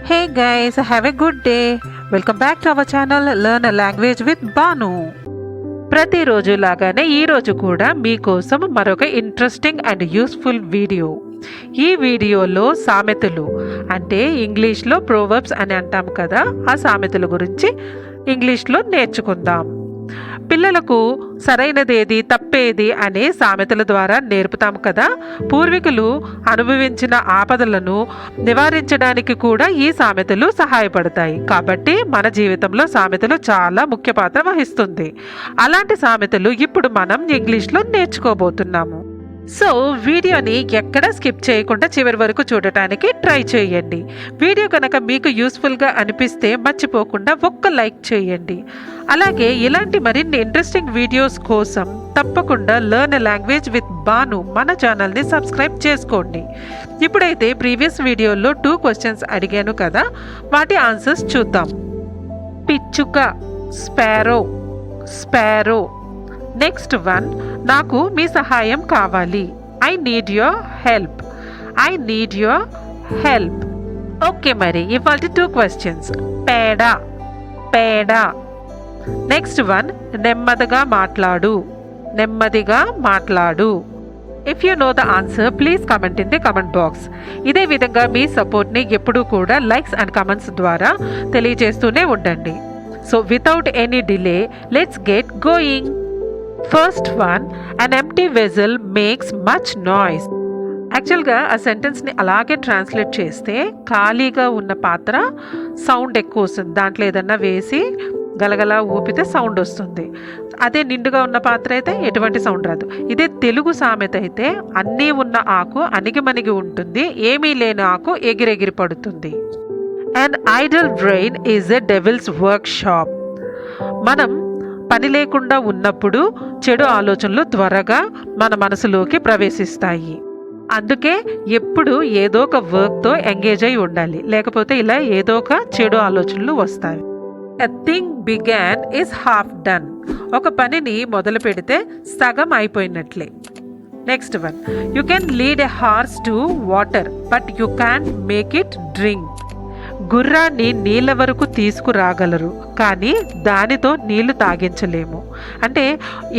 Hey guys, have a good day. Welcome back to our channel Learn a Language with Banu. ప్రతిరోజు లాగానే ఈరోజు కూడా మీకోసం మరొక ఇంట్రెస్టింగ్ అండ్ యూస్ఫుల్ వీడియో. ఈ వీడియోలో సామెతలు అంటే ఇంగ్లీష్లో ప్రోవర్బ్స్ అని అంటాం కదా, ఆ సామెతల గురించి ఇంగ్లీష్లో నేర్చుకుందాం. పిల్లలకు సరైనదేది తప్పేది అనే సామెతల ద్వారా నేర్పుతాం కదా. పూర్వీకులు అనుభవించిన ఆపదలను నివారించడానికి కూడా ఈ సామెతలు సహాయపడతాయి. కాబట్టి మన జీవితంలో సామెతలు చాలా ముఖ్య పాత్ర వహిస్తుంది. అలాంటి సామెతలు ఇప్పుడు మనం ఇంగ్లీష్లో నేర్చుకోబోతున్నాము. సో వీడియోని ఎక్కడ స్కిప్ చేయకుండా చివరి వరకు చూడటానికి ట్రై చేయండి. వీడియో కనుక మీకు యూస్ఫుల్గా అనిపిస్తే మర్చిపోకుండా ఒక్క లైక్ చేయండి. అలాగే ఇలాంటి మరిన్ని ఇంట్రెస్టింగ్ వీడియోస్ కోసం తప్పకుండా learn a language with Banu మన ఛానల్ని సబ్స్క్రైబ్ చేసుకోండి. ఇప్పుడైతే ప్రీవియస్ వీడియోలో 2 క్వశ్చన్స్ అడిగాను కదా, వాటి ఆన్సర్స్ చూద్దాం. పిచ్చుక, స్పారో, స్పారో. నెక్స్ట్ వన్, నాకు మీ సహాయం కావాలి. I need your help. I need your help. Okay, మరి ఇవాళ 2 క్వశ్చన్స్. పేడ, పేడ. నెక్స్ట్ వన్, నెమ్మదిగా మాట్లాడు, నెమ్మదిగా మాట్లాడు. If you know the answer please comment in the comment box. ఇదే విధంగా మీ సపోర్ట్ని ఎప్పుడూ కూడా లైక్స్ అండ్ కమెంట్స్ ద్వారా తెలియజేస్తూనే ఉండండి. So without any delay let's get going. First one, an empty vessel makes much noise. యాక్చువల్గా ఆ సెంటెన్స్ని అలాగే ట్రాన్స్లేట్ చేస్తే ఖాళీగా ఉన్న పాత్ర సౌండ్ ఎక్కువ వస్తుంది. దాంట్లో ఏదన్నా వేసి గలగలా ఊపితే సౌండ్ వస్తుంది. అదే నిండుగా ఉన్న పాత్ర అయితే ఎటువంటి సౌండ్ రాదు. ఇదే తెలుగు సామెత అయితే అన్నీ ఉన్న ఆకు అణిగిమణిగి ఉంటుంది, ఏమీ లేని ఆకు ఎగిరెగిరి పడుతుంది. And Idol brain is a devils work shop. మనం పని లేకుండా ఉన్నప్పుడు చెడు ఆలోచనలు త్వరగా మన మనసులోకి ప్రవేశిస్తాయి. అందుకే ఎప్పుడు ఏదో ఒక వర్క్తో ఎంగేజ్ అయి ఉండాలి, లేకపోతే ఇలా ఏదో ఒక చెడు ఆలోచనలు వస్తాయి. A thing begun is half done. ఒక పనిని మొదలు పెడితే సగం అయిపోయినట్లే. Next one, you can lead a horse to water but you can make it drink. గుర్రాన్ని నీళ్ళ వరకు తీసుకురాగలరు, కానీ దానితో నీళ్లు తాగించలేము. అంటే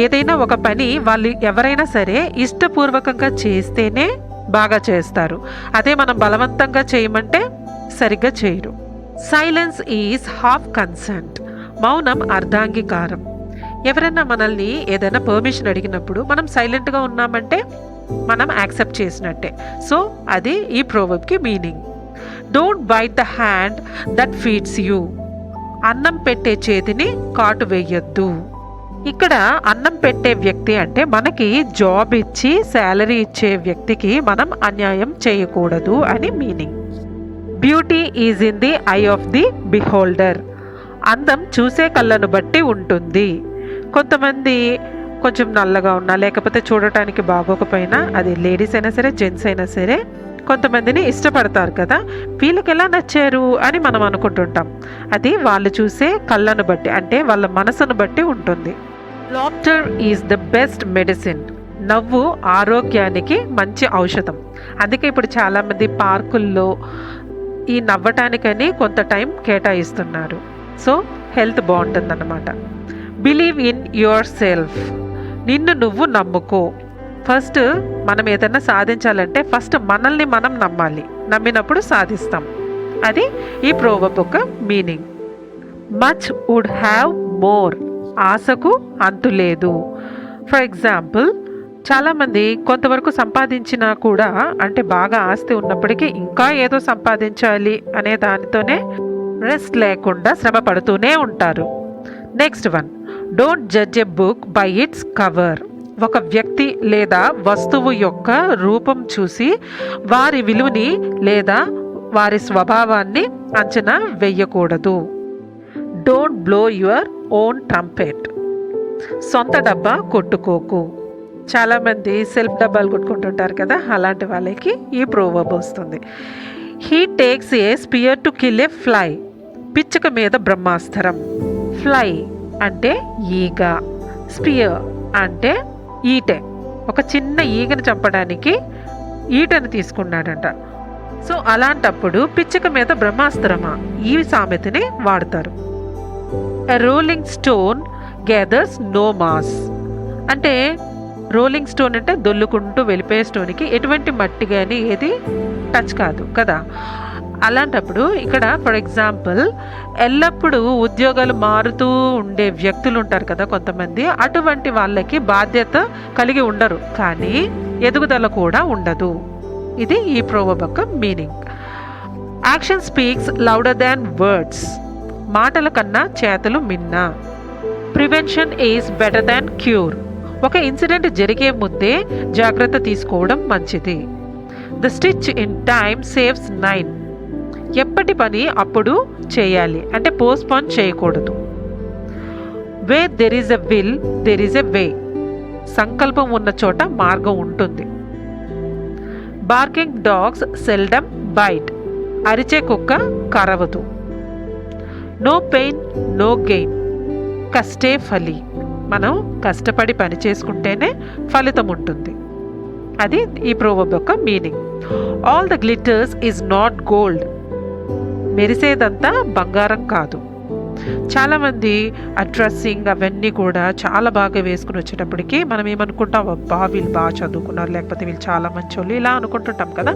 ఏదైనా ఒక పని వాళ్ళు ఎవరైనా సరే ఇష్టపూర్వకంగా చేస్తేనే బాగా చేస్తారు. అదే మనం బలవంతంగా చేయమంటే సరిగ్గా చేయరు. Silence is half consent. మౌనం అర్ధాంగీకారం. ఎవరైనా మనల్ని ఏదైనా పర్మిషన్ అడిగినప్పుడు మనం సైలెంట్గా ఉన్నామంటే మనం యాక్సెప్ట్ చేసినట్టే. సో అది ఈ ప్రోవర్బ్కి meaning. Don't bite the hand that feeds you. అన్నం పెట్టే చేతిని కాటు వేయొద్దు. ఇక్కడ అన్నం పెట్టే వ్యక్తి అంటే మనకి జాబ్ ఇచ్చి శాలరీ ఇచ్చే వ్యక్తికి మనం అన్యాయం చేయకూడదు అని meaning. Beauty is in the I of the beholder. అందం చూసే కళ్ళను బట్టి ఉంటుంది. కొంతమంది కొంచెం నల్లగా ఉన్నా లేకపోతే చూడటానికి బాగోకపోయినా, అది లేడీస్ అయినా సరే జెంట్స్ అయినా సరే, కొంతమందిని ఇష్టపడతారు కదా, వీళ్ళకి ఎలా నచ్చారు అని మనం అనుకుంటుంటాం. అది వాళ్ళు చూసే కళ్ళను బట్టి అంటే వాళ్ళ మనసును బట్టి ఉంటుంది. Laughter is the best medicine. నవ్వు ఆరోగ్యానికి మంచి ఔషధం. అందుకే ఇప్పుడు చాలామంది పార్కుల్లో ఈ నవ్వటానికని కొంత టైం కేటాయిస్తున్నారు. సో హెల్త్ బాగుంటుందన్నమాట. Believe in your self. నిన్ను నువ్వు నమ్ముకో. ఫస్ట్ మనం ఏదైనా సాధించాలంటే ఫస్ట్ మనల్ని మనం నమ్మాలి. నమ్మినప్పుడు సాధిస్తాం. అది ఈ ప్రోవర్బ్ యొక్క meaning. Much would have more. ఆశకు అంతు లేదు. ఫర్ ఎగ్జాంపుల్, చాలామంది కొంతవరకు సంపాదించినా కూడా అంటే బాగా ఆస్తి ఉన్నప్పటికీ ఇంకా ఏదో సంపాదించాలి అనే దానితోనే రెస్ట్ లేకుండా శ్రమ పడుతూనే ఉంటారు. Next one, don't judge a book by its cover. ఒక వ్యక్తి లేదా వస్తువు యొక్క రూపం చూసి వారి విలువని లేదా వారి స్వభావాన్ని అంచనా వేయకూడదు. Don't blow your own trumpet. సొంత డబ్బా కొట్టుకోకు. చాలామంది సెల్ఫ్ డబ్బాలు కొట్టుకుంటుంటారు కదా, అలాంటి వాళ్ళకి ఈ ప్రోవర్బ్ వస్తుంది. He takes A spear to kill A fly. పిచ్చుక మీద బ్రహ్మాస్త్రం. ఫ్లై అంటే ఈగ, స్పియర్ అంటే ఈటె. ఒక చిన్న ఈగను చంపడానికి ఈటను తీసుకున్నాడంట. సో అలాంటప్పుడు పిచ్చుక మీద బ్రహ్మాస్త్రమా ఈ సామెతని వాడతారు. A rolling stone gathers no moss. అంటే రోలింగ్ స్టోన్ అంటే దొల్లుకుంటూ వెళ్ళిపోయే స్టోన్కి ఎటువంటి మట్టి కానీ ఏది టచ్ కాదు కదా. అలాంటప్పుడు ఇక్కడ ఫర్ ఎగ్జాంపుల్ ఎల్లప్పుడూ ఉద్యోగాలు మారుతూ ఉండే వ్యక్తులు ఉంటారు కదా కొంతమంది, అటువంటి వాళ్ళకి బాధ్యత కలిగి ఉండరు కానీ ఎదుగుదల కూడా ఉండదు. ఇది ఈ ప్రోవర్బ్ యొక్క meaning. Action speaks louder than words. మాటల కన్నా చేతలు మిన్న. Prevention is better than cure. ఒక ఇన్సిడెంట్ జరిగే ముందే జాగ్రత్త తీసుకోవడం మంచిది. The stitch in time saves 9. ఎప్పటి పని అప్పుడు చేయాలి, అంటే పోస్ట్పోన్ చేయకూడదు. Where there is a will there is a way. సంకల్పం ఉన్న చోట మార్గం ఉంటుంది. Barking dogs seldom bite. అరిచే కుక్క కరవదు. No pain no gain. కష్టే ఫలి. మనం కష్టపడి పని చేసుకుంటేనే ఫలితం ఉంటుంది. అది ఈ ప్రోవర్బ్ యొక్క meaning. All the glitters is not gold. మెరిసేదంతా బంగారం కాదు. చాలామంది ఆ డ్రెస్సింగ్ అవన్నీ కూడా చాలా బాగా వేసుకుని వచ్చేటప్పటికి మనం ఏమనుకుంటాం, అబ్బా వీళ్ళు బాగా చదువుకున్నారు, లేకపోతే వీళ్ళు చాలా మంచోళ్ళు ఇలా అనుకుంటుంటాం కదా.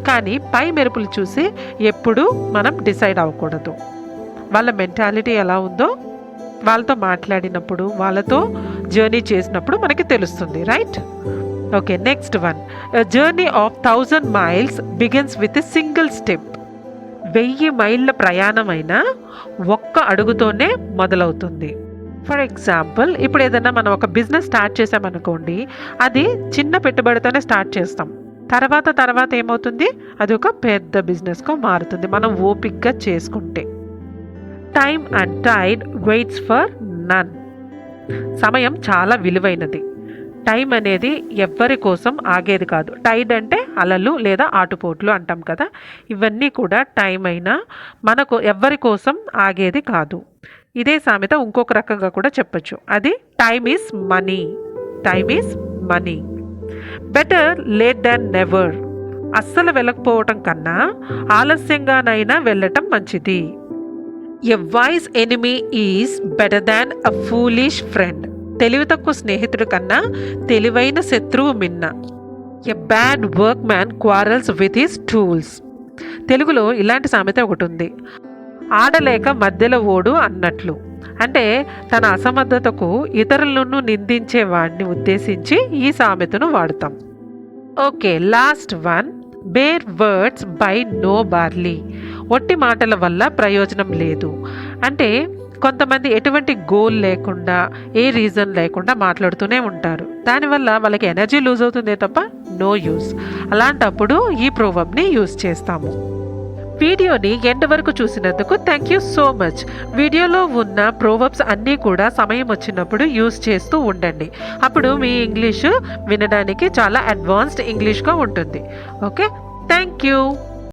కానీ పై మెరుపులు చూసి ఎప్పుడూ మనం డిసైడ్ అవ్వకూడదు. వాళ్ళ మెంటాలిటీ ఎలా ఉందో వాళ్ళతో మాట్లాడినప్పుడు, వాళ్ళతో జర్నీ చేసినప్పుడు మనకి తెలుస్తుంది, right? Okay, next one. Journey of 1000 miles begins with a single step. 1000 మైళ్ళ ప్రయాణమైన ఒక్క అడుగుతోనే మొదలవుతుంది. ఫర్ ఎగ్జాంపుల్ ఇప్పుడు ఏదైనా మనం ఒక బిజినెస్ స్టార్ట్ చేసామనుకోండి, అది చిన్న పెట్టుబడితోనే స్టార్ట్ చేస్తాం. తర్వాత ఏమవుతుంది, అది ఒక పెద్ద బిజినెస్గా మారుతుంది మనం ఓపిక్గా చేసుకుంటే. Time and tide waits for none. సమయం చాలా విలువైనది. టైం అనేది ఎవ్వరి కోసం ఆగేది కాదు. టైడ్ అంటే అలలు లేదా ఆటుపోట్లు అంటాం కదా, ఇవన్నీ కూడా టైం అయినా మనకు ఎవ్వరి కోసం ఆగేది కాదు. ఇదే సామెత ఇంకొక రకంగా కూడా చెప్పచ్చు. అది time is money. Time is money. Better late than never. అస్సలు వెళ్ళకపోవటం కన్నా ఆలస్యంగానైనా వెళ్ళటం మంచిది. A wise enemy is better than a foolish friend. తెలివి తక్కువ స్నేహితుడి కన్నా తెలివైన శత్రువు మిన్న. A bad workman quarrels with his tools. తెలుగులో ఇలాంటి సామెత ఒకటి ఉంది, ఆడలేక మధ్యలో ఓడు అన్నట్లు. అంటే తన అసమర్థతకు ఇతరులను నిందించే వాడిని ఉద్దేశించి ఈ సామెతను వాడతాం. Okay, last one. Bare words buy no barley. ఒట్టి మాటల వల్ల ప్రయోజనం లేదు. అంటే కొంతమంది ఎటువంటి గోల్ లేకుండా, ఏ రీజన్ లేకుండా మాట్లాడుతూనే ఉంటారు. దానివల్ల వాళ్ళకి ఎనర్జీ లూజ్ అవుతుందే తప్ప నో యూస్. అలాంటప్పుడు ఈ ప్రోవర్బ్ని యూస్ చేస్తాము. వీడియోని ఎండ్ వరకు చూసినందుకు థ్యాంక్ యూ సో మచ్. వీడియోలో ఉన్న ప్రోవర్బ్స్ అన్నీ కూడా సమయం వచ్చినప్పుడు యూస్ చేస్తూ ఉండండి. అప్పుడు మీ ఇంగ్లీషు వినడానికి చాలా అడ్వాన్స్డ్ ఇంగ్లీష్గా ఉంటుంది. Okay, thank you.